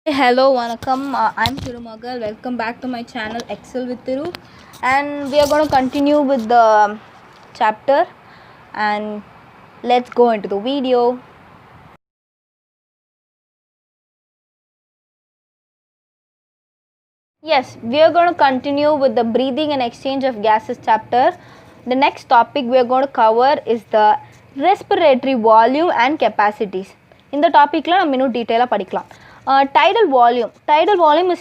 Hello, Vanakkam. I'm Thirumagal. Welcome back to my channel Excel with Thiru, and we are going to continue with the chapter. And let's go into the video. Yes, we are going to continue with the breathing and exchange of gases chapter. The next topic we are going to cover is the respiratory volume and capacities. இந்த டாப்பிக்கில் நம்ம இன்னும் டீட்டெயிலாக படிக்கலாம். Tidal volume is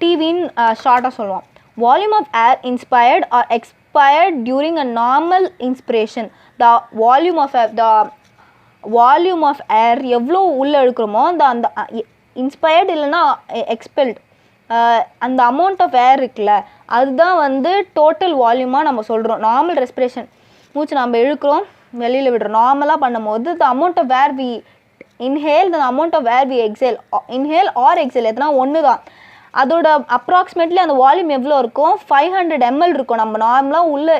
TVன்னு ஷார்ட்டாக சொல்லுவோம். Volume of air inspired or expired during a normal inspiration. The volume of air எவ்வளோ உள்ளே எடுக்கிறோமோ அந்த இன்ஸ்பயர்டு இல்லைன்னா எக்ஸ்பெல்ட் அந்த அமௌண்ட் ஆஃப் ஏர் இருக்குல்ல அதுதான் வந்து டோட்டல் வால்யூமாக நம்ம சொல்கிறோம். நார்மல் ரெஸ்பிரேஷன் மூச்சு நம்ம இழுக்கிறோம் வெளியில் விடுறோம். நார்மலாக பண்ணும்போது the amount of air we inhale the amount of air we exhale, inhale or exhale எத்தனா ஒன்று தான். அதோட அப்ராக்சிமேட்லி அந்த வால்யூம் எவ்வளோ இருக்கும், 500 ml இருக்கும். நம்ம நார்மலாக உள்ளே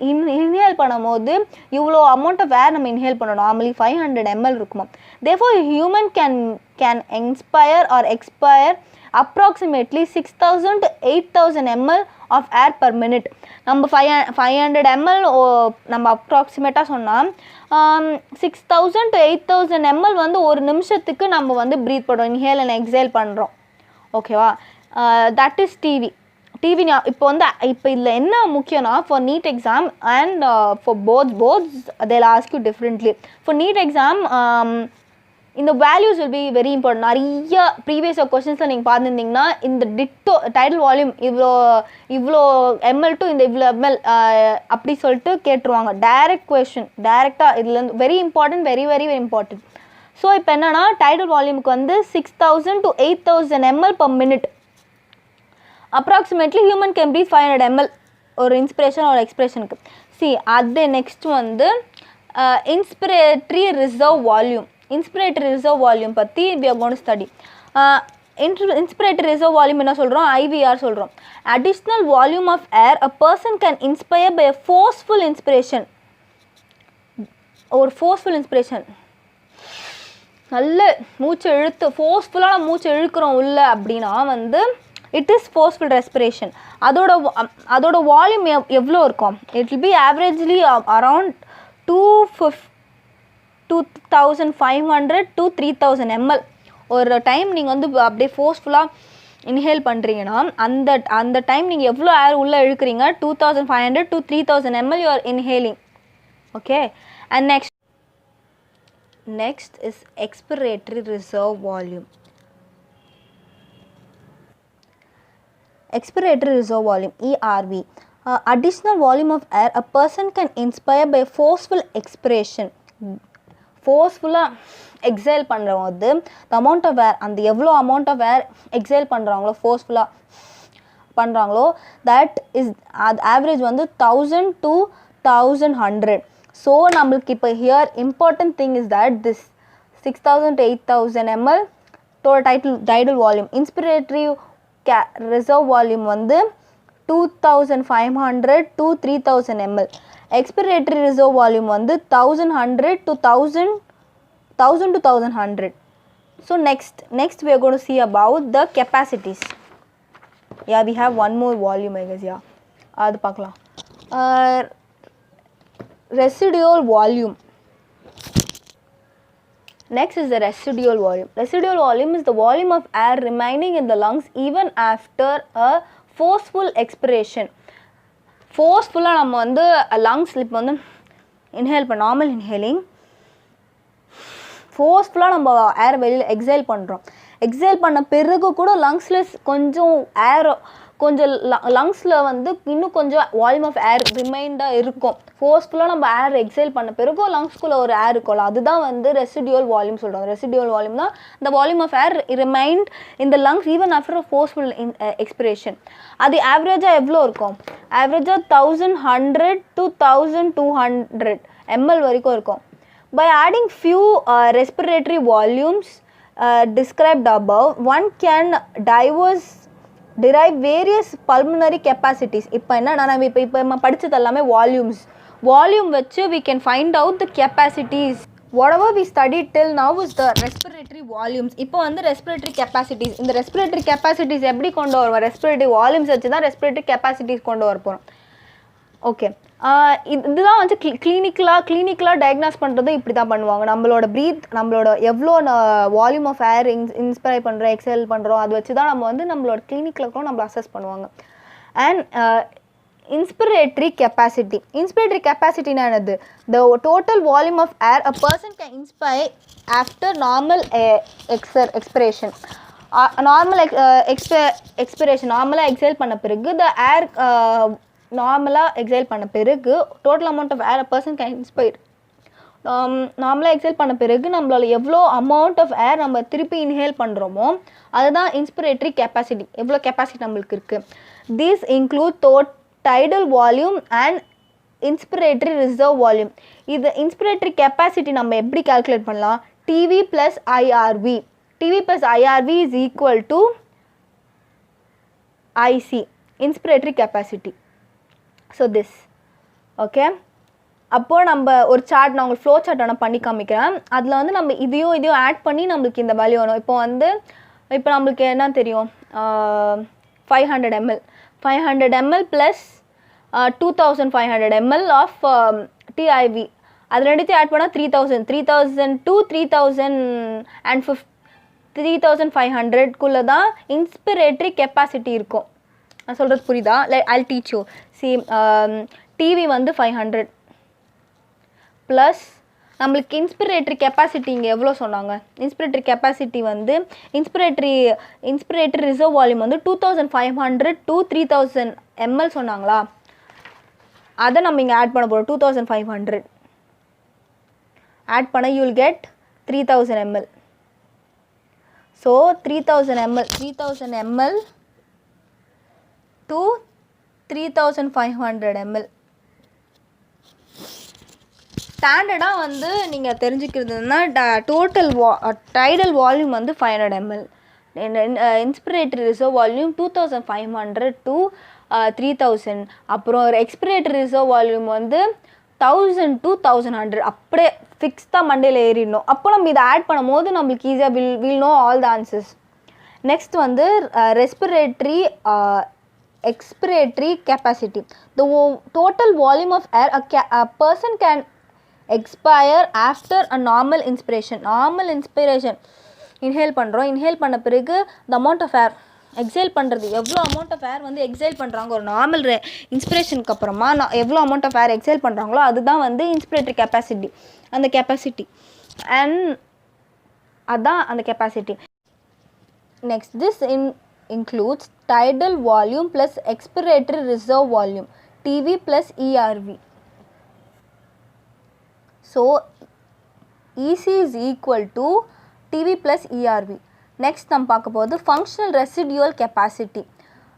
இன்ஹேல் பண்ணும்போது இவ்வளோ அமௌண்ட் ஆஃப் ஏர் நம்ம இன்ஹேல் பண்ணணும். நார்மலி 500 ml இருக்குமா. Therefore human can inspire or expire approximately 6000 to 8000 ml of air per minute. நம்ம 500 ml நம்ம அப்ராக்சிமேட்டாக சொன்னால் 6000 to 8000 ml வந்து ஒரு நிமிஷத்துக்கு நம்ம வந்து ப்ரீத் பண்ணுறோம், இன்ஹேல் அண்ட் எக்ஸேல் பண்ணுறோம். ஓகேவா, தட் இஸ் டிவி. இப்போ வந்து இப்போ இதில் என்ன முக்கியம்னா for NEET exam and for boards they'll ask you differently. For NEET exam இந்த values will be very important. நிறைய ப்ரீவியஸ் கொஸ்டின்ஸில் நீங்கள் பார்த்துருந்தீங்கன்னா இந்த டிட்டோ டைடல் வால்யூம் இவ்வளோ எம்எல் டு இந்த இவ்வளோ எம்எல் அப்படி சொல்லிட்டு கேட்டுருவாங்க. டைரக்ட் கொஸ்டின் டைரெக்டாக இதுலேருந்து very important, very very very important. So இப்போ என்னென்னா டைடல் வால்யூமுக்கு வந்து 6000 to 8000 ml per minute. Approximately human can breathe 500 ml ஒரு இன்ஸ்பிரேஷன் ஒரு எக்ஸ்பிரேஷனுக்கு. அது நெக்ஸ்ட் வந்து inspiratory reserve volume. Inspiratory reserve volume பற்றி we are going to study. Inspiratory reserve volume என்ன சொல்கிறோம், IVR சொல்கிறோம். Additional volume of air a person can inspire by a forceful inspiration. ஒரு ஃபோர்ஸ்ஃபுல் இன்ஸ்பிரேஷன் நல்ல மூச்சு இழுத்து ஃபோர்ஸ்ஃபுல்லாக மூச்சு இழுக்கிறோம் உள்ள அப்படின்னா வந்து இட் இஸ் ஃபோர்ஸ்ஃபுல் ரெஸ்பிரேஷன். அதோட வால்யூம் எவ்வளோ இருக்கும், it will be averagely around 2500 to 3000 ml. ஒரு டைம் நீங்கள் வந்து அப்படியே ஃபோர்ஸ்ஃபுல்லாக இன்ஹேல் பண்ணுறீங்கன்னா அந்த டைம் நீங்கள் எவ்வளோ ஏர் உள்ளே இழுக்கிறீங்க, 2500 to 3000 ml you are inhaling. Okay, and next is expiratory reserve volume. Expiratory reserve volume, ERV. Additional volume of air a person can inspire by forceful expiration. ஃபோர்ஸ்ஃபுல்லாக எக்ஸேல் பண்ணுறவங்க த அமௌண்ட் ஆஃப் ஏர் அந்த எவ்வளோ amount of air exhale பண்ணுறாங்களோ ஃபோர்ஸ்ஃபுல்லாக பண்ணுறாங்களோ that is அது average வந்து 1000 to 1100. So நம்மளுக்கு இப்போ here important thing is that this 6000 to 8000 ml tidal volume. Inspiratory reserve volume வந்து 2500 to 3000 ml. Expiratory reserve volume வந்து 1100 to 1100. So next we are going to see about the capacities. Yeah, we have one more volume I guess. Yeah, அது பார்க்கலாம். Residual volume. Next is the residual volume. Residual volume is the volume of air remaining in the lungs even after a forceful expiration. ஃபோர்ஸ்ஃபுல்லாக நம்ம வந்து லங்ஸில் இப்போ வந்து inhale பண்ண normal inhaling ஃபோர்ஸ்ஃபுல்லாக நம்ம ஏர் வெளியில் exhale பண்ணுறோம். எக்ஸேல் பண்ண பிறகு கூட லங்ஸில் கொஞ்சம் ஏர் கொஞ்சம் லங்ஸில் வந்து இன்னும் கொஞ்சம் வால்யூம் ஆஃப் ஏர் ரிமைண்டாக இருக்கும். ஃபோர்ஸ்ஃபுல்லாக நம்ம ஏர் எக்ஸேல் பண்ண பிறகு லங்ஸ்குள்ளே ஒரு ஏர் இருக்கும்ல அதுதான் வந்து ரெசிடியூல் வால்யூம் சொல்கிறோம். ரெசிடியூல் வால்யூம் தான் இந்த வால்யூம் ஆஃப் ஏர் ரிமைண்ட் இந்த lungs even after a forceful expression. அது ஆவரேஜாக எவ்வளோ இருக்கும், ஆவரேஜாக 1100 to 1200 ml வரைக்கும் இருக்கும். By adding few respiratory volumes described above, one can derive various pulmonary capacities. இப்போ என்ன நம்ம இப்போ படித்தது எல்லாமே வால்யூம்ஸ். வால்யூம் வச்சு we can find out the capacities. whatever we studied till now is the respiratory volumes. இப்போ வந்து respiratory capacities. இந்த respiratory capacities எப்படி கொண்டு வருவோம்? respiratory volumes வச்சு தான் respiratory capacities கொண்டு வர போகிறோம். ஓகே, இதுதான் வந்து கிளினிக்கலாக டயக்னாஸ் பண்ணுறது இப்படி தான் பண்ணுவாங்க. நம்மளோட எவ்வளோ வால்யூம் ஆஃப் ஏர் இன்ஸ்பைர் பண்ணுறோம், எக்ஸல் பண்ணுறோம், அது வச்சு தான் நம்ம வந்து நம்மளோட கிளினிக்கில் கூட நம்மளை அசஸ் பண்ணுவாங்க. And inspiratory capacity na enadhu? The total volume of air a person can inspire after normal expiration. Normal expiration, normally exhale panna piragu the air normally exhale panna piragu total amount of air a person can inspire. நார்மலாக exile பண்ண பிறகு நம்மளால் எவ்வளோ amount of ஏர் நம்ம திருப்பி inhale பண்ணுறோமோ அதுதான் inspiratory capacity. எவ்வளோ கெப்பாசிட்டி நம்மளுக்கு இருக்குது. These include tidal volume and inspiratory reserve volume. இது inspiratory capacity நம்ம எப்படி calculate பண்ணலாம்? TV plus IRV. TV plus IRV is equal to IC, inspiratory capacity. So this, okay. அப்போ நம்ம ஒரு சார்ட், நான் உங்களுக்கு ஃப்ளோ சார்ட் நான் பண்ணி காமிக்கிறேன். அதில் வந்து நம்ம இதையும் ஆட் பண்ணி நம்மளுக்கு இந்த வேல்யூ வரும். இப்போ நம்மளுக்கு என்ன தெரியும்? 500 ml 500 ml plus 2500 ml of TIV. அது ரெண்டுத்தையும் ஆட் பண்ணால் 3000 to 3500 குள்ளே தான் இன்ஸ்பிரேட்டரி கெப்பாசிட்டி இருக்கும். நான் சொல்கிறது புரியுதா? I'll teach you. See, TV வந்து 500 ப்ளஸ் நம்மளுக்கு இன்ஸ்பிரேட்டரி கெப்பாசிட்டி இங்கே எவ்வளோ சொன்னாங்க? இன்ஸ்பிரேட்டரி கெப்பாசிட்டி வந்து இன்ஸ்பிரேட்டரி ரிசர்வ் வால்யூம் வந்து 2500 to 3000 ml சொன்னாங்களா? அதை நம்ம இங்கே ஆட் பண்ண போகிறோம். 2500 ஆட் பண்ண you will get 3000 ml. So 3000 ml to 3500 ml. ஸ்டாண்டர்டாக வந்து நீங்கள் தெரிஞ்சுக்கிறதுனா டோட்டல் டைடல் வால்யூம் வந்து 500 ml. Inspiratory reserve volume 2500 to 3000. அப்புறம் ஒரு எக்ஸ்பிரேட்டரி ரிசர்வ் வால்யூம் வந்து 1000 to 1100. அப்படியே ஃபிக்ஸ் தான் மண்டேல ஏறிடணும். அப்போ நம்ம இதை ஆட் பண்ணும் போது நம்மளுக்கு ஈஸியாக will know all the answers. Next வந்து expiratory capacity. The total volume of air a person can expire after a normal inspiration. Inhale பண்ணுறோம். இன்ஹேல் பண்ண பிறகு the amount of air exile பண்ணுறது எவ்வளோ அமௌண்ட் ஆஃப் ஏர் வந்து எக்ஸைல் பண்ணுறாங்க ஒரு normal இன்ஸ்பிரேஷனுக்கு அப்புறமா எவ்வளோ அமௌண்ட் ஆஃப் ஏர் எக்ஸைல் பண்ணுறாங்களோ அதுதான் வந்து இன்ஸ்பிரேட்டரி கெப்பாசிட்டி. அந்த கெப்பாசிட்டி அதுதான் அந்த capacity. Next this includes tidal volume plus expiratory reserve volume, TV plus ERV. So EC is equal to TV plus ERV. Next நம்ம பார்க்க போகிறது functional residual capacity.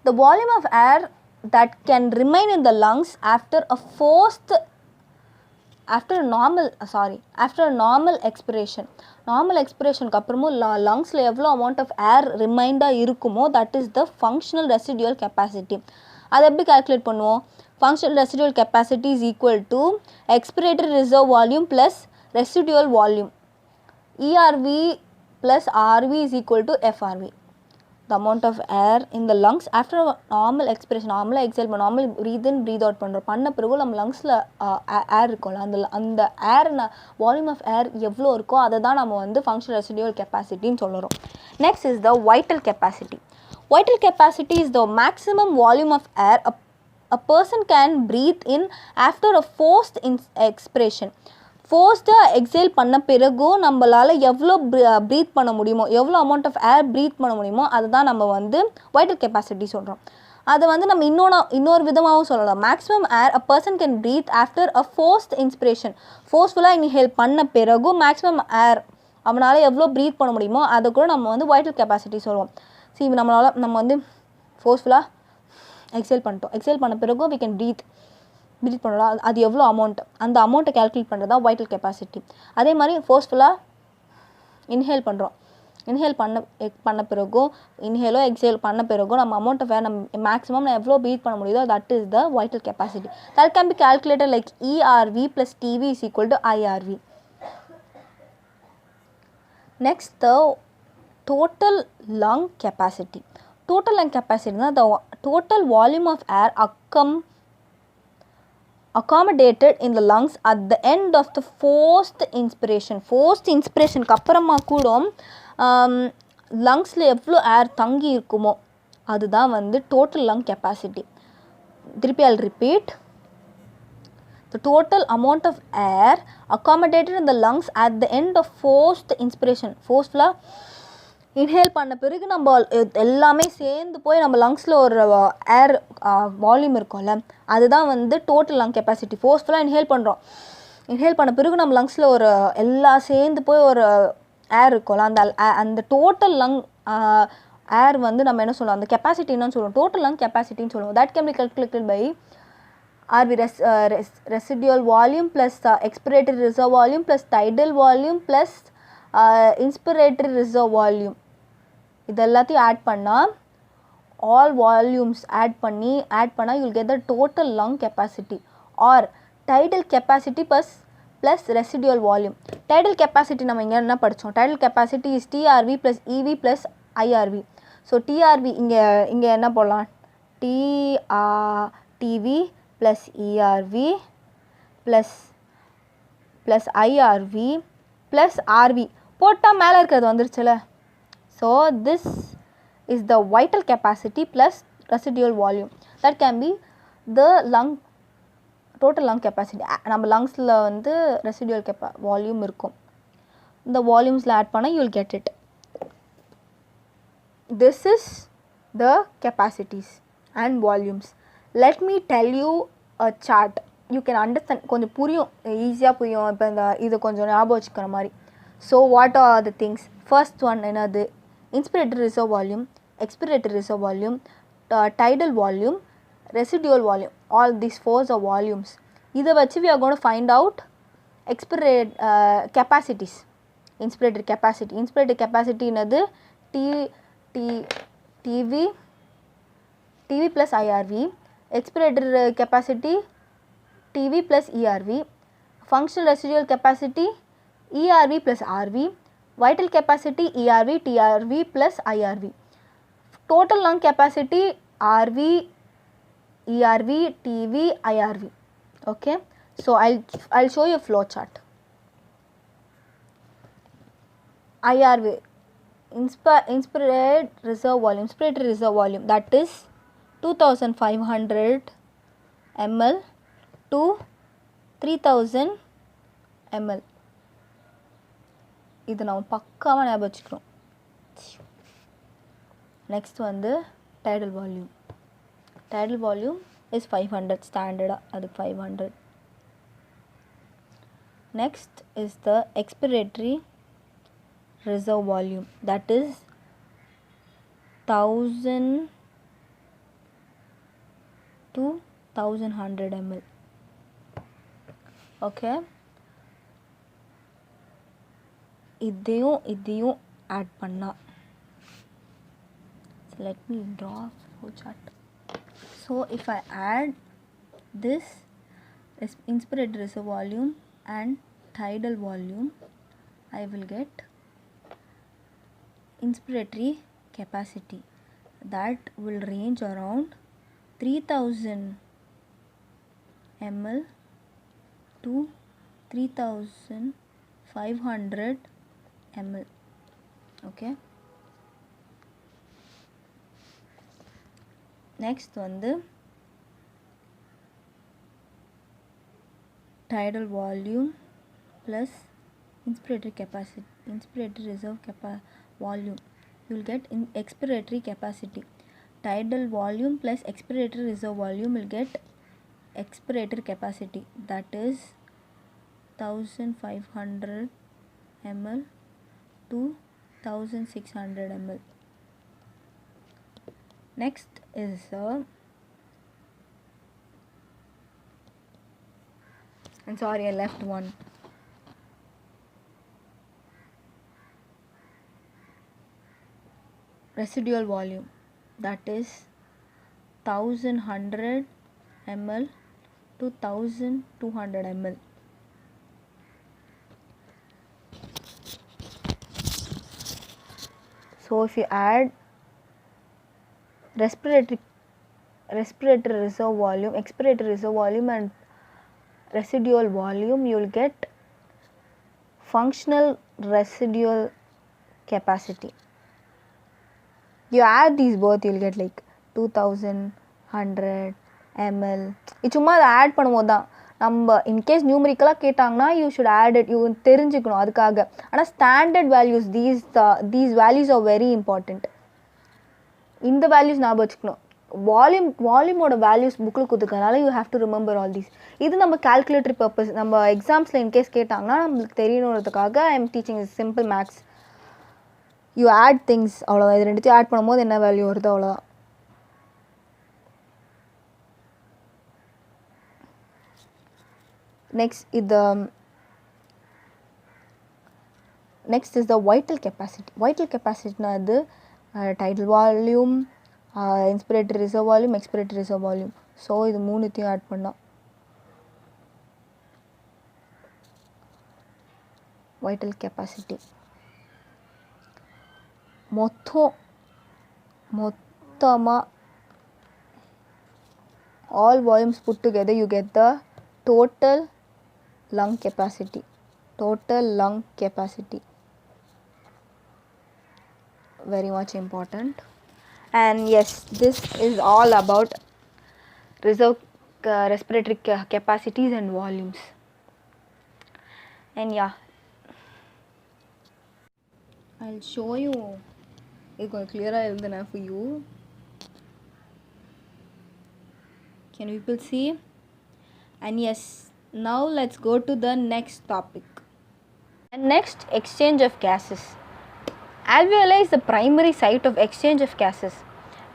The volume of air that can remain in the lungs after normal expiration. Normal எக்ஸ்பிரேஷனுக்கு அப்புறமும் லங்ஸில் எவ்வளோ amount of air ரிமைண்டாக இருக்குமோ that is the functional residual capacity. அதை எப்படி கால்குலேட் பண்ணுவோம்? Functional residual capacity is equal to expiratory reserve volume plus residual volume. ERV plus RV is equal to FRV. The amount of air in the lungs after normal expiration, normal exhale, normal breathe in breathe out பண்ணுறோம். பண்ண பிறகு நம்ம லங்ஸில் ஏர் இருக்கும்ல, அந்த ஏர் volume of ஏர் எவ்வளோ இருக்கோ அதை தான் நம்ம வந்து ஃபங்க்ஷனல் ரெசிடுவல் கெப்பாசிட்டின்னு சொல்லுறோம். Next is the vital capacity. Vital capacity is the maximum volume of air a person can breathe in after a forced expiration. ஃபோர்ஸ்டாக எக்ஸேல் பண்ண பிறகும் நம்மளால் எவ்வளோ ப்ரீத் பண்ண முடியுமோ, எவ்வளோ அமௌண்ட் ஆஃப் ஏர் ப்ரீத் பண்ண முடியுமோ அதுதான் நம்ம வந்து வைட்டல் கெப்பாசிட்டி சொல்கிறோம். அதை வந்து நம்ம இன்னொரு விதமாகவும் சொல்லலாம். Maximum air a person can breathe after a forced inspiration. ஃபோர்ஸ்ஃபுல்லாக இன்ஹேல் பண்ண பிறகும் மேக்ஸிமம் ஏர் அவனால் எவ்வளோ ப்ரீத் பண்ண முடியுமோ அதை கூட நம்ம வந்து வைட்டல் கெப்பாசிட்டி சொல்லுவோம். நம்ம வந்து ஃபோர்ஸ்ஃபுல்லாக எக்ஸேல் பண்ணிட்டோம். எக்ஸேல் பண்ண பிறகும் வி கேன் ப்ரீத் பண்ணலாம். அது எவ்வளோ அமௌண்ட், அந்த அமௌண்ட்டை கேல்குலேட் பண்ணுறது தான் வைட்டல் கெப்பாசிட்டி. அதே மாதிரி ஃபோர்ஸ்ஃபுல்லாக இன்ஹேல் பண்ணுறோம். இன்ஹேல் பண்ண பிறகும் இன்ஹேலோ எக்ஸேல் பண்ண பிறகும் நம்ம அமௌண்ட் ஆஃப் ஏர் நம்ம மேக்ஸிமம் எவ்வளோ ப்ரீத் பண்ண முடியுதோ that is the vital capacity. That can be calculated like ERV plus TV is equal to IRV. Next, the total lung capacity. Total lung capacity is the total volume of air accommodated in the lungs at the end of the forced inspiration. Forced inspiration அப்புறமா கூட லங்ஸில் எவ்வளோ ஏர் தங்கி இருக்குமோ அதுதான் வந்து total lung capacity. திருப்பி I'll repeat. The total amount of air accommodated in the lungs at the end of forced inspiration. Forcefully inhale பண்ண பிறகு நம்ம எல்லாமே சேர்ந்து போய் நம்ம லங்ஸில் ஒரு ஏர் வால்யூம் இருக்கும்ல அதுதான் வந்து டோட்டல் லங் கெப்பாசிட்டி. ஃபோர்ஸ்ஃபுல்லாக இன்ஹேல் பண்ண பிறகு நம்ம லங்ஸில் ஒரு எல்லாம் சேர்ந்து போய் ஒரு ஏர் இருக்கும்ல அந்த டோட்டல் லங் ஏர் வந்து நம்ம என்ன சொல்லுவோம், அந்த கெப்பாசிட்டி என்னன்னு சொல்லுவோம், டோட்டல் லங் கெப்பாசிட்டின்னு சொல்லுவோம். That can be calculated by RV residual volume plus expiratory reserve volume plus tidal volume plus inspiratory reserve volume. இது எல்லாத்தையும் ஆட் பண்ணால் all volumes ஆட் பண்ணால் you will get the total lung capacity or tidal capacity plus residual volume. Tidal capacity நம்ம இங்கே என்ன படித்தோம், tidal capacity is TRV plus EV plus IRV. So TRV இங்கே என்ன போடலாம், TV plus ERV plus IRV plus RV போட்டால் மேலே இருக்கிறது வந்துருச்சுல. So this is the vital capacity plus residual volume. That can be the total lung capacity. நம்ம லங்ஸில் வந்து residual volume இருக்கும். இந்த வால்யூம்ஸில் ஆட் பண்ணால் you will get it. This is the capacities and volumes. Let me tell you a chart. You can understand, கொஞ்சம் புரியும், ஈஸியாக புரியும். இப்போ இந்த இது கொஞ்சம் ஞாபகம் வச்சுக்கிற மாதிரி. So what are the things? First one என்னது, inspiratory reserve volume, expiratory reserve volume, tidal volume, residual volume. All these four are volumes. இதை வச்சு we are going to find out capacities. Inspiratory capacity என்னது, TV plus IRV. Expiratory capacity TV plus ERV. Functional residual capacity ERV plus RV. Vital capacity ERV, TRV plus IRV. Total lung capacity RV, ERV, TV, IRV. Okay, so I'll show you a flow chart. IRV, inspiratory reserve volume, that is 2500 ml to 3000 ml. இது நம்ம பக்காவாக ஞாபகம் வச்சுக்கிறோம். Next வந்து tidal volume is 500 ஸ்டாண்டர்டாக, அது 500. Next is the expiratory reserve volume, that is 1000 to 1100 ml. Okay, இதையும் add பண்ணா. So let me draw flow chart. So if I add this inspiratory reserve volume and tidal volume, I will get inspiratory capacity that will range around 3000 ml to 3500 ml. Okay, next வந்து tidal volume plus inspiratory reserve volume. You will get in expiratory capacity. Tidal volume plus expiratory reserve volume will get expiratory capacity, that is 1500 ml to 1600 ml. Next is I'm sorry, I left one. Residual volume, that is 1100 ml to 1200 ml. So if you add respiratory reserve volume, expiratory reserve volume and residual volume, you will get functional residual capacity. You add these both, you will get like 2000, 100 ml. இது சும்மா அதை add பண்ணும்போது தான். நம்ம in case நியூமரிக்கலாக கேட்டாங்கன்னா you should add it, you தெரிஞ்சுக்கணும் அதுக்காக. ஆனால் standard values these values are very important. இந்த வேல்யூஸ் ஞாபகம் வச்சுக்கணும். வால்யூமோட வேல்யூஸ் புக்கில் கொடுத்துருக்கனால you have to remember all these. இது நம்ம கால்குலேட்டரி பர்பஸ், நம்ம எக்ஸாம்ஸில் இன்கேஸ் கேட்டாங்கன்னா நம்மளுக்கு தெரியணுன்றதுக்காக I am teaching is simple maths. You add things, அவ்வளோதான். இது ரெண்டுத்தையும் ஆட் பண்ணும்போது என்ன வேல்யூ வருது அவ்வளோதான். Next is the vital capacity. Vital capacity na adu tidal volume, inspiratory reserve volume, expiratory reserve volume. So idu moonithiyum add panna vital capacity. Mottama all volumes put together you get the total lung capacity. Very much important. And yes, this is all about reserve respiratory capacities and volumes. And yeah, I'll show you. It's going to clear enough for you. Can people see? And yes, now let's go to the next topic. And next, exchange of gases. Alveoli is the primary site of exchange of gases.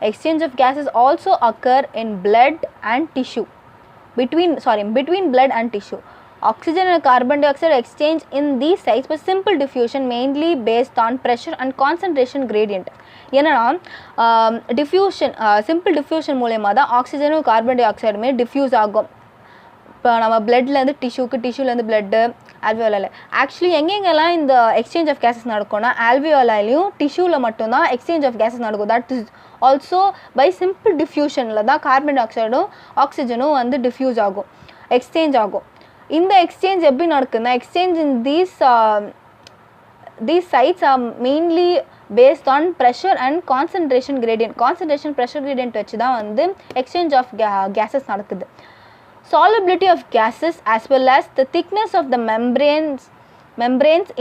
Exchange of gases also occur in blood and tissue. Between blood and tissue. Oxygen and carbon dioxide exchange in these sites by simple diffusion, mainly based on pressure and concentration gradient. என்னன்னா diffusion, simple diffusion மூலயமா தான் ஆக்சிஜனும் carbon tie ஆக்சைடுமே diffuse ஆகும். இப்போ நம்ம பிளட்லேருந்து டிஷ்யூக்கு, டிஷ்யூலேருந்து blood, ஆல்வியோலாவில். Actually எங்கெங்கெல்லாம் இந்த exchange of gases நடக்கும்னா ஆல்வியோலாலையும் டிஷ்யூவில் மட்டும்தான் எக்ஸ்சேஞ்ச் ஆஃப் கேஸஸ் நடக்கும். That is also by simple டிஃப்யூஷனில் தான் கார்பன் டை ஆக்சைடும் ஆக்சிஜனும் வந்து டிஃப்யூஸ் ஆகும், எக்ஸ்சேஞ்ச் ஆகும். இந்த எக்ஸ்சேஞ்ச் எப்படி நடக்குதுன்னா exchange in these sites are mainly based on pressure and concentration gradient. Concentration pressure gradient வச்சு தான் வந்து exchange of gases நடக்குது. Solubility of gases as well as the thickness of the membranes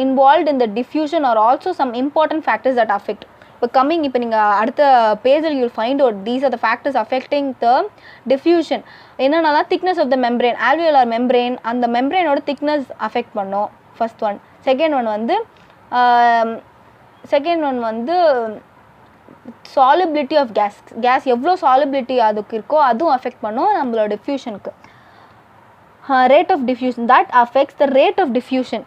involved in the diffusion are also some important factors that affect. இப்போ நீங்கள் அடுத்த பேஜில் you'll find out these are the factors affecting the diffusion. என்னென்னலாம் thickness of the membrane, alveolar membrane, அந்த membraneோட thickness affect பண்ணும் first one. Second one வந்து solubility of gas எவ்வளோ solubility அதுக்கு இருக்கோ அதுவும் affect பண்ணும் நம்மளோட diffusionக்கு. Rate of diffusion, that affects the rate of diffusion.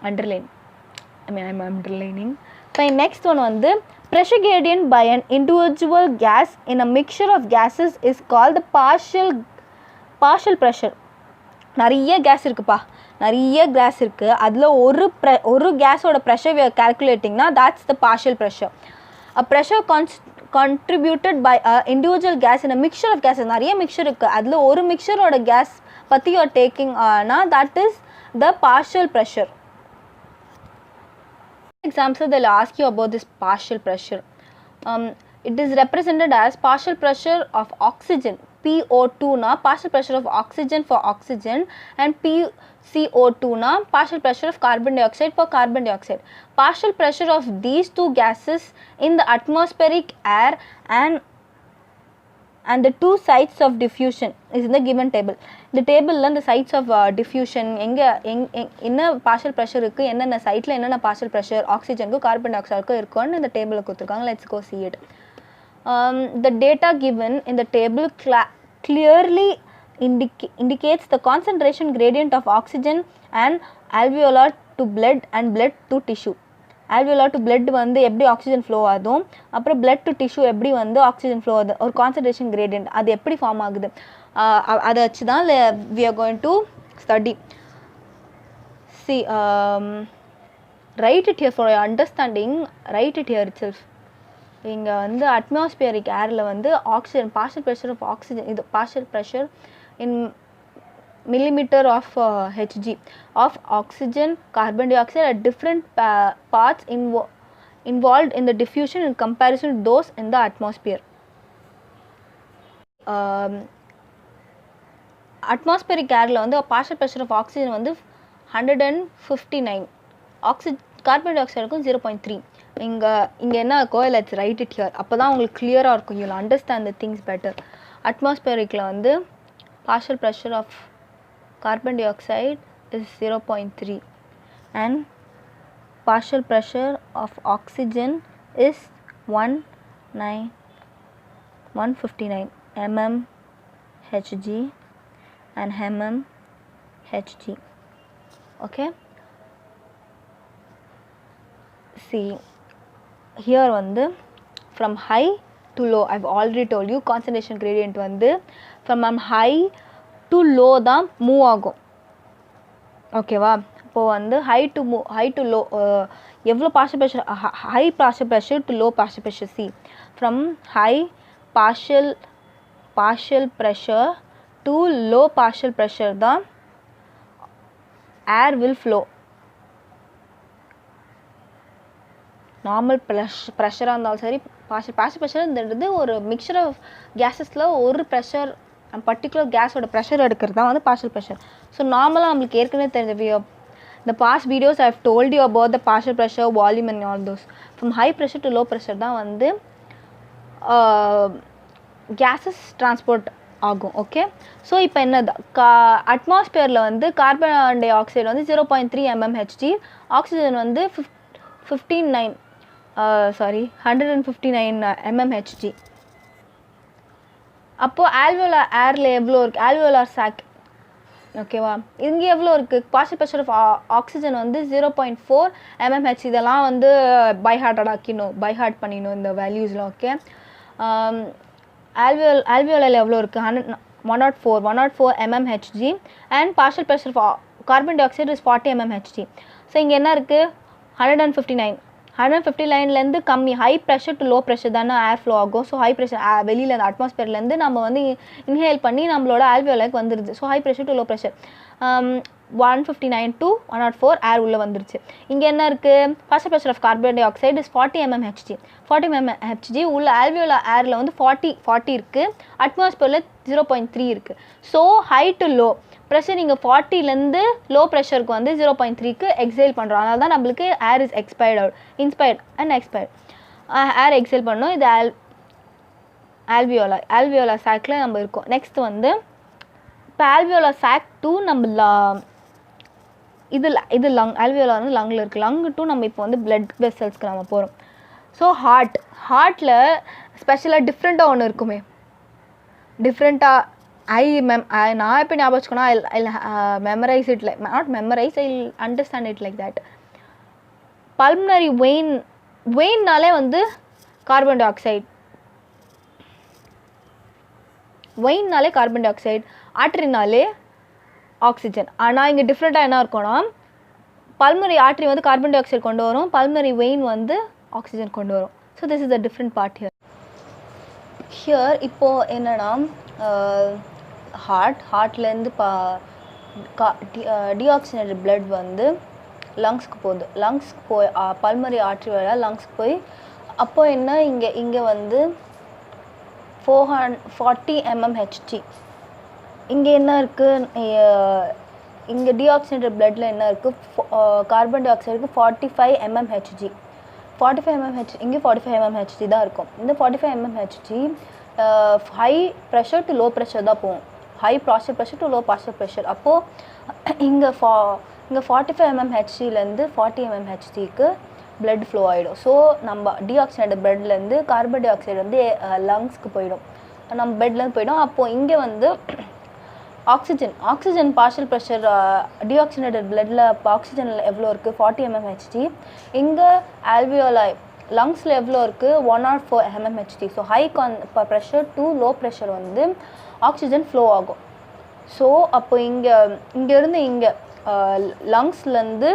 Underline. I'm underlining. So next one வந்து pressure gradient by an individual gas in a mixture of gases is called the partial pressure. நிறைய gas இருக்குப்பா, நிறைய gas இருக்குது. அதில் ஒரு கேஸோட pressure we are calculatingனா that's the partial pressure. A pressure contributed by a individual gas in a mixture of gases. நிறைய mixer இருக்குது, அதில் ஒரு மிக்சரோட கேஸ் பற்றி you are taking that is the partial pressure. Example they'll ask you about this partial pressure. It is represented as partial pressure of oxygen, PO2 na partial pressure of oxygen for oxygen, and PCO2 na partial pressure of carbon dioxide for carbon dioxide. Partial pressure of these two gases in the atmospheric air and the two sites of diffusion is in the given table. The table la the sites of diffusion enna partial pressure irukku, enna site la enna partial pressure oxygen ku carbon dioxide ku irukku இந்த table la கொடுத்திருக்காங்க. Let's go see it. The data given in the table clearly indicates the concentration gradient of oxygen and alveolar to blood and blood to tissue. alveolar to blood வந்து எப்படி oxygen flow ஆகும், அப்புறம் blood to tissue எப்படி வந்து oxygen flow ஆகுது, ஒரு concentration gradient அது எப்படி ஃபார்ம் ஆகுது, அதை வச்சு தான் we are going to study. See write it here for your understanding, write it here itself. இங்கே வந்து அட்மாஸ்பியரிக் ஏரில் வந்து oxygen partial pressure of oxygen, இது partial pressure in millimeter of Hg of oxygen, carbon dioxide at different parts involved in the diffusion in comparison to those in the atmosphere. Atmospheric airல வந்து partial pressure of oxygen வந்து 159, carbon dioxide இருக்கும் 0.3. இங்கே என்ன இருக்கோ let's write it here. அப்போ தான் உங்களுக்கு கிளியராக இருக்கும், you'll understand the things better. அட்மாஸ்பியரிக்கில் வந்து partial pressure of carbon dioxide is 0.3 and partial pressure of oxygen is 159 mm Hg and mm Hg. Okay, see here வந்து from high to low, I've already told you concentration gradient வந்து from high to low தான் move ஆகும். ஓகேவா? இப்போது வந்து high to low எவ்வளோ partial pressure, high partial pressure to low partial pressure. See, from high partial pressure to low partial pressure தான் air will flow. Normal ப்ரெஷராக இருந்தாலும் சரி, partial ப்ரெஷர்ன்றது ஒரு மிக்சர் ஆஃப் கேஸஸில் ஒரு ப்ரெஷர் பர்டிகுலர் கேஸோட ப்ரெஷர் எடுக்கிறது தான் வந்து partial pressure. ஸோ நார்மலாக நம்மளுக்கு ஏற்கனவே தெரிஞ்ச the past videos I have told you about the partial pressure, volume and all those. From high pressure to low pressure தான் வந்து gases transport ஆகும். ஓகே, ஸோ இப்போ என்னது அட்மாஸ்பியரில் வந்து கார்பன் டை ஆக்சைடு வந்து 0.3 mm Hg, ஆக்சிஜன் வந்து 159 mm Hg. அப்போது alveolar ஏரில் எவ்வளோ இருக்குது, ஆல்வியோலார் சாக் ஓகேவா, இங்கே எவ்வளோ இருக்குது, partial pressure of ஆக்சிஜன் வந்து 0.4 mm Hg. இதெல்லாம் வந்து பை ஹார்ட் பண்ணிடணும் இந்த வேல்யூஸில். ஓகே, alveoli எவ்வளோ இருக்குது, 104 mm Hg and partial pressure of carbon dioxide is 40 mm Hg. So இங்கே என்ன இருக்குது, 159லேருந்து கம்மி, high pressure to low pressure தானே ஏர் ஃப்ளோ ஆகும். ஸோ ஹை ப்ரெஷர் வெளியில் அந்த அட்மாஸ்பியர்லேருந்து நம்ம வந்து இன்ஹேல் பண்ணி நம்மளோட ஆல்வியோலைக்கு வந்துடுது. So high pressure to low pressure 159 to 104 ஏர் உள்ளே வந்துருச்சு. இங்கே என்ன இருக்குது, partial pressure of carbon dioxide is 40 mm Hg. 40 mm Hg உள்ள ஆல்வியோலார் ஏரில் வந்து 40 இருக்குது, அட்மாஸ்பியரில் 0.3 இருக்குது. So high to low pressure இங்கே 40லேருந்து லோ ப்ரெஷருக்கு வந்து 0.3க்கு எக்ஸைல் பண்ணுறோம். அதனால தான் நம்மளுக்கு air is inspired and expired. Air exile பண்ணோம். இது ஆல்வியோலார் சாக்கில் நம்ம இருக்கோம். நெக்ஸ்ட் வந்து இப்போ ஆல்வியோலார் சாக் டூ நம்ம இது லங், ஆல்வியோலார் வந்து லங்கில் இருக்குது. லங் டூ நம்ம இப்போ வந்து பிளட் வெசல்ஸ்க்கு நம்ம போகிறோம். ஸோ ஹார்ட்டில் ஸ்பெஷலாக டிஃப்ரெண்ட்டாக ஒன்று இருக்குமே, டிஃப்ரெண்ட்டாக நான் எப்படி ஞாபகம் வச்சுக்கோனா, memorize it like not memorize, I understand it like that. Pulmonary வெயின்னாலே வந்து கார்பன் டை ஆக்சைடு, வெயின்னாலே கார்பன் டை ஆக்சைடு, ஆர்டரினாலே ஆக்சிஜன். ஆனால் இங்கே டிஃப்ரெண்ட்டாக என்ன இருக்கும்னா, பல்மனரி ஆர்டரி வந்து கார்பன் டை ஆக்சைடு கொண்டு வரும், பல்மனரி வெயின் வந்து ஆக்சிஜன் கொண்டு வரும். So this is the different part here. இப்போது என்னென்னா ஹார்ட்லேருந்து டீஆக்சிஜனேட்டட் பிளட் வந்து லங்ஸ்க்கு போகுது. லங்ஸ்க்கு போய் பல்மரி ஆர்டரி வழியாக லங்ஸ்க்கு போய் அப்போது என்ன இங்கே வந்து 440 mm Hg. இங்கே என்ன இருக்குது, இங்கே டீஆக்சிஜனேட்டட் பிளட்டில் என்ன இருக்குது, carbon tie ஆக்சைடுக்கு 45 mm Hg. 45 mm Hg, இங்கே 45 mm Hg தான் இருக்கும். இந்த 45 mm Hg high pressure to low pressure தான் போகும், high partial pressure to low partial pressure. அப்போது இங்கே 45 mm Hgலேருந்து 40 mm Hgக்கு பிளட் ஃப்ளோ ஆகிடும். ஸோ நம்ம டீஆக்சிஜனேட்டட் பிளட்லேருந்து கார்பன் டை ஆக்சைடு வந்து லங்ஸ்க்கு போயிடும், நம்ம பெட்லேருந்து போயிடும். அப்போது இங்கே வந்து ஆக்சிஜன் partial pressure டீஆக்சிஜனேட்டட் பிளட்டில் ஆக்சிஜனில் எவ்வளோ இருக்குது, 40 mm Hg. இங்கே ஆல்வியோலாய் லங்ஸில் எவ்வளோ இருக்குது, 104 mm Hg. So high pressure to low pressure வந்து ஆக்சிஜன் ஃப்ளோ ஆகும். ஸோ அப்போ இங்கேருந்து இங்கே லங்ஸ்லேருந்து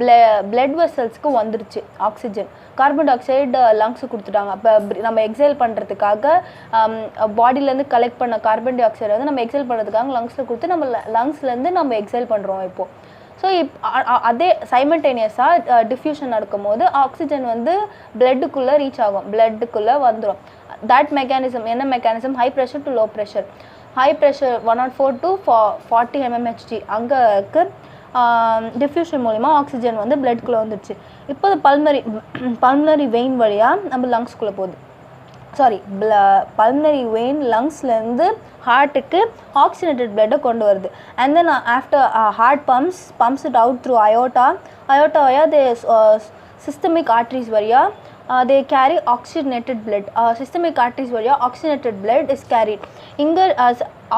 பிளட் வெசல்ஸ்க்கு வந்துருச்சு ஆக்சிஜன். கார்பன் டை ஆக்சைடு லங்ஸுக்கு கொடுத்துட்டாங்க. அப்போ நம்ம எக்ஸைல் பண்ணுறதுக்காக பாடியிலேருந்து கலெக்ட் பண்ண கார்பன் டை ஆக்சைடை வந்து நம்ம எக்ஸைல் பண்ணுறதுக்காக லங்ஸில் கொடுத்து நம்ம லங்ஸ்லேருந்து நம்ம எக்ஸைல் பண்ணுறோம் இப்போது. ஸோ அதே சைமல்டேனியஸாக டிஃப்யூஷன் நடக்கும்போது ஆக்சிஜன் வந்து பிளட்டுக்குள்ளே ரீச் ஆகும், பிளட்டுக்குள்ளே வந்துடும். தட் மெக்கானிசம் என்ன mechanism? High pressure to low pressure. High pressure 104 to 40 mmHg அங்கே டிஃப்யூஷன் மூலிமா ஆக்சிஜன் வந்து பிளட்குள்ளே வந்துடுச்சு. இப்போ பல்மனரி வெயின் வழியாக நம்ம லங்ஸ்குள்ளே போகுது. பல்மனரி வெயின் லங்ஸ்லேருந்து ஹார்ட்டுக்கு ஆக்சிஜனேட்டட் பிளட்டை கொண்டு வருது. And then after heart pumps it out through aorta வழியாக தே சிஸ்டமிக் ஆர்ட்ரிஸ் வழியாக they carry oxygenated blood. Systemic arteries வழியா oxygenated blood is carried. இங்கே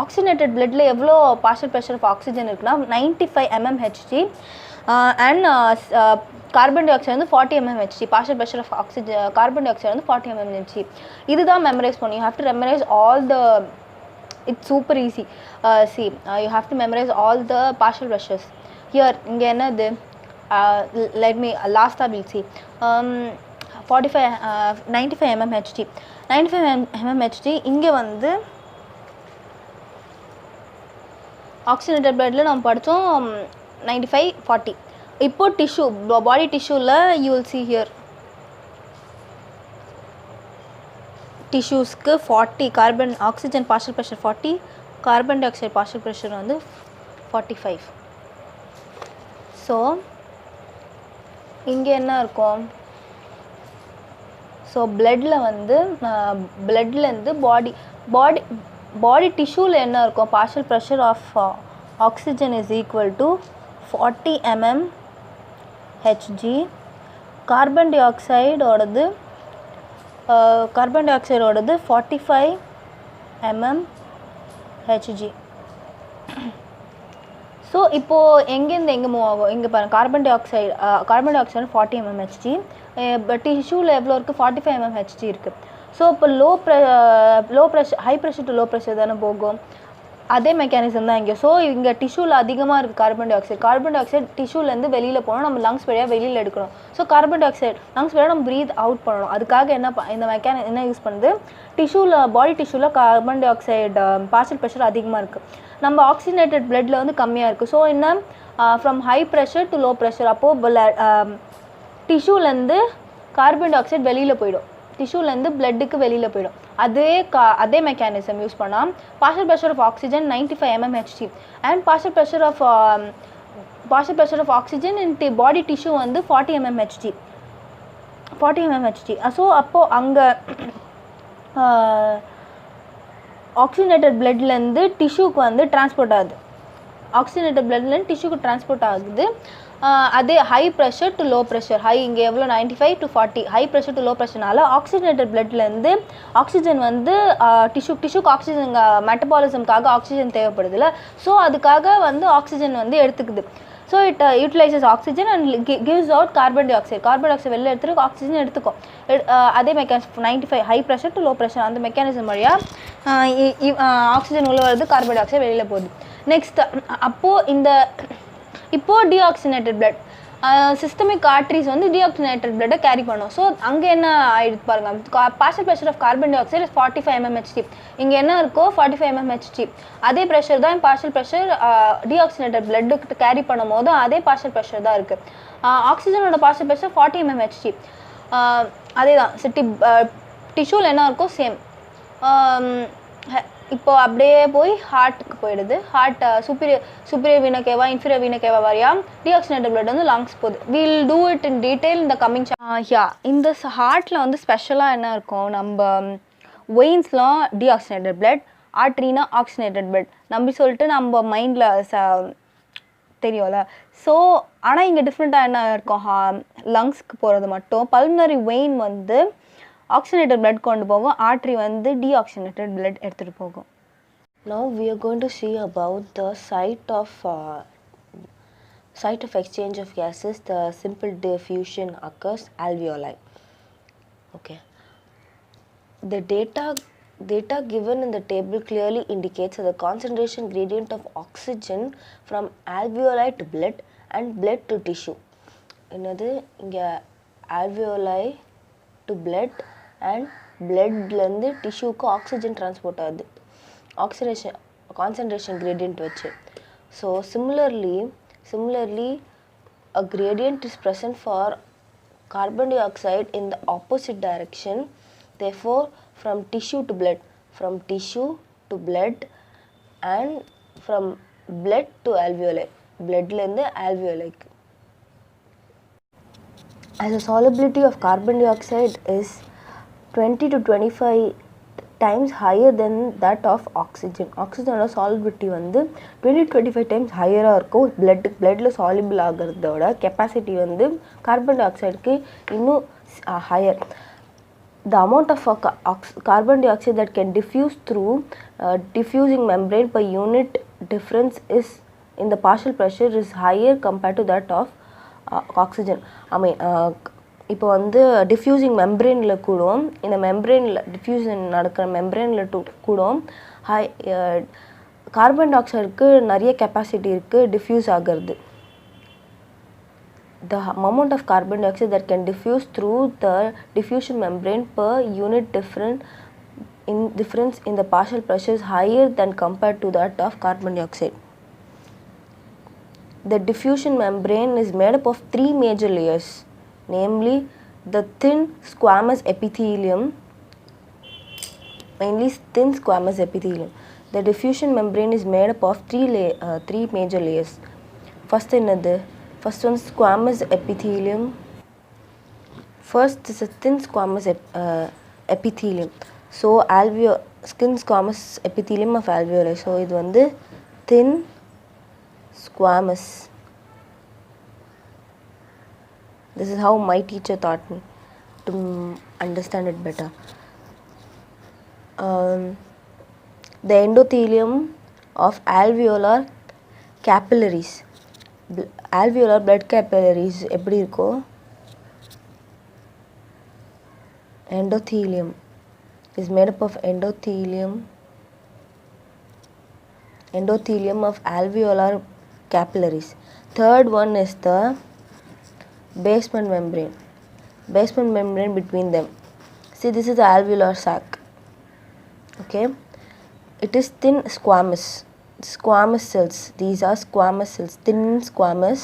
oxygenated bloodல எவ்வளோ partial pressure of oxygen இருக்குன்னா 95 mmHg and carbon dioxide வந்து 40 mmHg. partial pressure of oxygen carbon dioxide வந்து 40 mmHg. இதுதான் memorise பண்ணி you have to memorize all the it's super easy. You have to memorize all the partial pressures. Here இங்கே என்னது let me last we'll see 95 mmHg. 95 mmHg இங்கே வந்து oxygenated பிளட்டில் நம்ம படித்தோம் 95 40. இப்போ டிஷ்யூ பாடி டிஷ்யூவில் யூ வில் சி ஹியர் டிஷ்யூஸ்க்கு 40 carbon oxygen partial pressure 40, carbon dioxide partial pressure வந்து 45. ஸோ இங்கே என்ன இருக்கும்? ஸோ பிளட்லேருந்து பாடி டிஷ்யூவில் என்ன இருக்கும்? Partial pressure of oxygen is equal to 40 mmHg. Carbon டை ஆக்சைடோடது 45 mmHg. ஸோ இப்போது எங்கேருந்து எங்கே மூவ் ஆகும்? இங்கே பாருங்கள், கார்பன் டை ஆக்சைடு 40 mmHg, டிஷ்யூவில் எவ்வளோ இருக்குது? 45 mmHg இருக்குது. ஸோ இப்போ low pressure high pressure to low pressure தானே போகும். அதே மெக்கானிசம் தான் இங்கே. ஸோ இங்கே டிஷ்யூவில் அதிகமாக இருக்குது கார்பன் டை ஆக்சைடு டிஷ்யூலேருந்து வெளியில் போகணும், நம்ம லங்ஸ் வழியாக வெளியில் எடுக்கணும். So carbon di oxide lungs வழியாக நம்ம ப்ரீத் அவுட் பண்ணணும். அதுக்காக இந்த என்ன யூஸ் பண்ணுது? பாடி டிஷ்யூவில் carbon dioxide partial pressure அதிகமாக இருக்குது, நம்ம ஆக்சிஜனேட்டட் பிளட்டில் வந்து கம்மியாக இருக்குது. ஸோ என்ன from high pressure to low pressure அப்போது டிஷ்யூலேருந்து கார்பன் டை ஆக்சைடு வெளியில் போயிடும், டிஷ்யூலேருந்து பிளட்டுக்கு வெளியில் போயிடும். அதே மெக்கானிசம் யூஸ் பண்ணால் partial pressure of oxygen 95 mmHg and partial pressure of oxygen in body tissue வந்து 40 mmHg. ஸோ அப்போது அங்கே ஆக்சிஜனேட்டட் பிளட்லேருந்து டிஷ்யூக்கு வந்து டிரான்ஸ்போர்ட் ஆகுது, டிரான்ஸ்போர்ட் ஆகுது. அதே high pressure to low pressure, இங்கே எவ்வளோ 95 to 40, high pressure to low ப்ரெஷர்னால ஆக்சிஜனேட்டட் பிளட்லேருந்து ஆக்சிஜன் வந்து டிஷ்யூக்கு ஆக்சிஜன் மெட்டபாலிசம்காக ஆக்சிஜன் தேவைப்படுதுல்ல. ஸோ அதுக்காக வந்து ஆக்சிஜன் வந்து எடுத்துக்குது. So it utilises oxygen and gives out carbon dioxide வெளில எடுத்துட்டு ஆக்சிஜன் எடுத்துக்கும். அதே mechanism 95 high pressure to low pressure அந்த மெக்கானிசம் வழியாக ஆக்சிஜன் உள்ள வருது, கார்பன் டை ஆக்சைடு வெளியில் போகுது. நெக்ஸ்ட் இப்போது டீஆக்சிஜனேட்டட் பிளட் சிஸ்டமிக் ஆர்ட்ரிஸ் வந்து டீஆக்சிஜனேட்டட் பிளட்டை கேரி பண்ணும். ஸோ அங்கே என்ன ஆயிடுது பாருங்கள், partial pressure of carbon dioxide 45 mmHg, இங்கே என்ன இருக்கோ 45 mmHg. அதே ப்ரெஷர் தான் partial pressure deoxygenated blood carry பண்ணும் போது அதே பார்ஷியல் ப்ரெஷர் தான் இருக்குது. ஆக்சிஜனோட பார்ஷியல் ப்ரெஷர் 40 mmHg. அதே தான் டிஷ்யூவில் என்ன இருக்கோ சேம். இப்போ அப்படியே போய் ஹார்ட்டுக்கு போயிடுது. ஹார்ட் சுப்பீரியர் வீனா கேவா இன்ஃபீரியர் வீனா கேவா வரையா டீஆக்சிஜனேட்டட் பிளட் வந்து லங்ஸ் போகுது. Will do it in detail இந்த கம்மிங் இந்த ஹார்ட்டில் வந்து ஸ்பெஷலாக என்ன இருக்கும், நம்ம வெயின்ஸ்லாம் டீஆக்சிஜனேட்டட் பிளட், ஆர்ட்ரினா ஆக்சிஜனேட்டட் பிளட் நம்பி சொல்லிட்டு நம்ம மைண்டில் தெரியும்ல. ஸோ ஆனால் இங்கே டிஃப்ரெண்ட்டாக என்ன இருக்கும், லங்ஸ்க்கு போகிறது மட்டும் பல்மனரி வெயின் வந்து ஆக்சிஜனேட்டட் பிளட் கொண்டு போகும், ஆர்ட்ரி வந்து டீஆக்சிஜனேட்டட் பிளட் எடுத்துகிட்டு போகும். Now we are going to see about the site of exchange of gases. The simple diffusion occurs alveoli. Okay. The data given in the table clearly indicates that the concentration gradient of oxygen from alveoli to blood and blood to tissue என்னது இங்கே alveoli to blood and bloodலேருந்து டிஷ்யூக்கு oxygen transport ஆகுது concentration gradient வச்சு. So similarly a gradient is present for carbon dioxide in the opposite direction, therefore from tissue to blood and from blood to alveoli, bloodலேருந்து alveoliக்கு. As the solubility of carbon dioxide is 20 to 25 times higher than that of oxygen. Oxygenோட solubility வந்து 20 to 25 times ஹையராக இருக்கும். bloodல soluble ஆகிறதோட capacity வந்து carbon tie ஆக்சைடுக்கு இன்னும் higher. The amount of carbon dioxide that can diffuse through diffusing membrane per unit difference is in the partial pressure is higher compared to that of oxygen. இப்போ வந்து diffusing மெம்ப்ரெயினில் கூட இந்த மெம்ப்ரெயினில் diffusion நடக்கிற மெம்ப்ரெயினில் கூட carbon tie ஆக்சைடுக்கு நிறைய capacity இருக்குது diffuse ஆகிறது. The amount of carbon dioxide that can diffuse through the diffusion membrane per unit difference in the partial pressure is higher than compared to that of carbon dioxide. The diffusion membrane is made up of 3 major layers, namely the thin squamous epithelium, mainly thin squamous epithelium. The diffusion membrane is made up of 3 major layers. First one squamous epithelium. First is a thin squamous epithelium. So skin squamous epithelium of alveoli. So இது வந்து thin squamous. This is how my teacher taught me to understand it better. The endothelium of alveolar capillaries. Alveolar blood capillaries எப்படி இருக்கும்? Endothelium is made up of endothelium of alveolar capillaries. Third one is the basement membrane between them. See, this is the alveolar sac. Okay, it is thin squamous cells. These are squamous cells, thin squamous,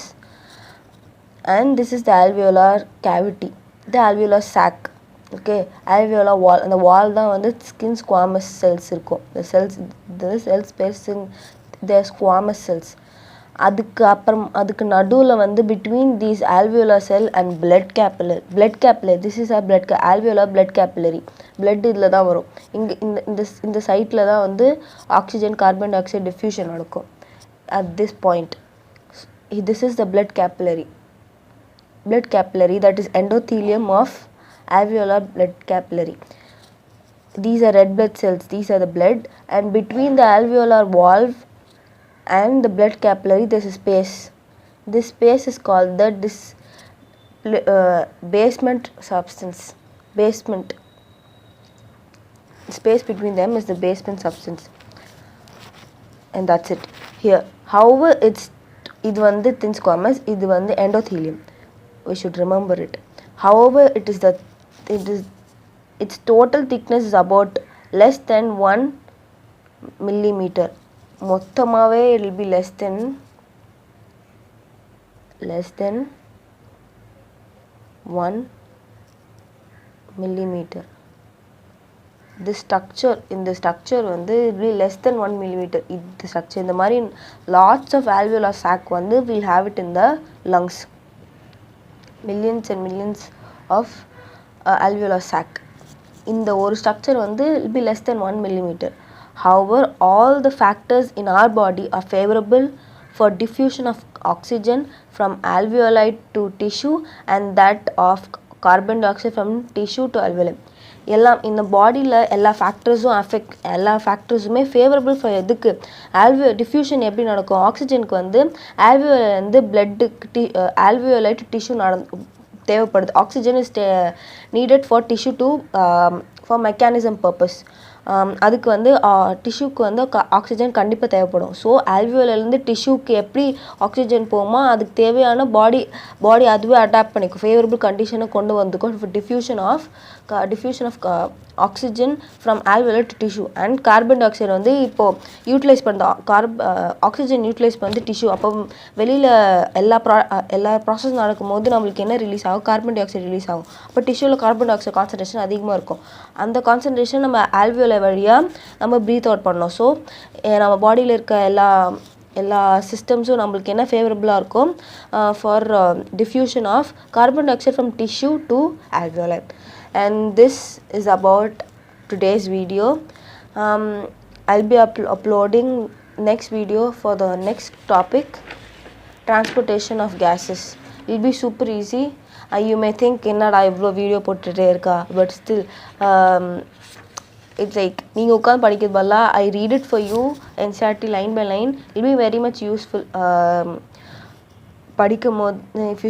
and this is the alveolar cavity, the alveolar sac. Okay, alveolar wall, and the wall தான் வந்து skin squamous cells இருக்கும். The cells spacing the squamous cells. அதுக்கு நடுவில் வந்து between these alveolar cell and blood capillary. This is a alveolar blood capillary. blood இதில் தான் வரும். இந்த சைட்டில் தான் வந்து oxygen carbon di oxide diffusion நடக்கும். At this point, this is the blood capillary, that is endothelium of alveolar blood capillary. These are red blood cells. These are the blood, and between the alveolar valve and the blood capillary there is a space. This space is called the basement substance. Space between them is the basement substance, and that's it. Here, however, இது வந்து thin squamous, இது வந்து endothelium. We should remember it. However, its total thickness is about less than 1 millimeter. மொத்தமாகவே it will be less than 1 millimeter. இந்த structure வந்து it will be less than 1 millimeter. இந்த structure இந்த மாதிரி lots of alveolar sac வந்து we'll have it in the lungs. Millions and millions of alveolar sac. இந்த ஒரு structure வந்து it will be less than 1 millimeter. However, all the factors in our body are favorable for diffusion of oxygen from alveoli to tissue and that of carbon dioxide from tissue to alveoli. எல்லாம் இந்த பாடியில் எல்லா ஃபேக்டர்ஸுமே favourable for எதுக்கு diffusion எப்படி நடக்கும் ஆக்சிஜனுக்கு வந்து ஆல்வியோலேருந்து பிளட்டுக்கு alveoli to tissue தேவைப்படுது oxygen is needed for tissue to for mechanism purpose அதுக்கு வந்து டிஷ்யூக்கு வந்து ஆக்சிஜன் கண்டிப்பாக தேவைப்படும். ஸோ ஆல்வியோலேருந்து டிஷ்யூக்கு எப்படி ஆக்சிஜன் போகுமோ அதுக்கு தேவையான பாடி அதுவே அடாப்ட் பண்ணிக்கும், ஃபேவரபிள் கண்டிஷனை கொண்டு வந்துக்கும். Diffusion of oxygen from alveolar to tissue. And carbon dioxide வந்து இப்போது யூட்டிலைஸ் பண்ணுறோம், ஆக்சிஜன் யூட்டிலைஸ் பண்ணி டிஷ்யூ. அப்போ வெளியில் எல்லா ப்ராசஸ் நடக்கும்போது நம்மளுக்கு என்ன ரிலீஸ் ஆகும், கார்பன் டை ஆக்சைடு ரிலீஸ் ஆகும். அப்போ டிஷ்யூவில் கார்பன் டை ஆக்சைடு கான்சன்ட்ரேஷன் அதிகமாக இருக்கும். அந்த கான்சன்ட்ரேஷன் நம்ம ஆல்வியோலை வழியாக நம்ம ப்ரீத் அவுட் பண்ணோம். ஸோ நம்ம பாடியில் இருக்க எல்லா சிஸ்டம்ஸும் நம்மளுக்கு என்ன ஃபேவரபுளாக இருக்கும் for diffusion of carbon dioxide from tissue to alveoli. And this is about today's video. I'll be uploading next video for the next topic, transportation of gases. It'll be super easy. You may think என்னடா இவ்வளோ video போட்டுகிட்டே இருக்கா, but still it's like நீங்கள் உட்காந்து படிக்கிறது பதிலாக I read it for you NCERT line by line. It'll be very much useful. படிக்கும் போது if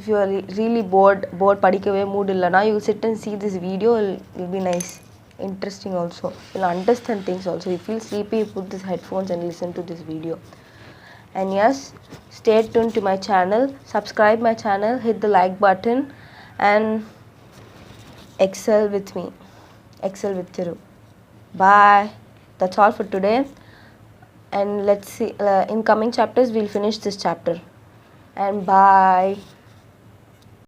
you are really bored படிக்கவே மூட் இல்லைனா you sit and see this video, it'll be nice, interesting also. You'll understand things also. You feel sleepy, you put these headphones and listen to this video. And yes, stay tuned to my channel, subscribe my channel, hit the like button, and excel with me, excel with Thiru. Bye. That's all for today. And let's see, in coming chapters we'll finish this chapter. And bye.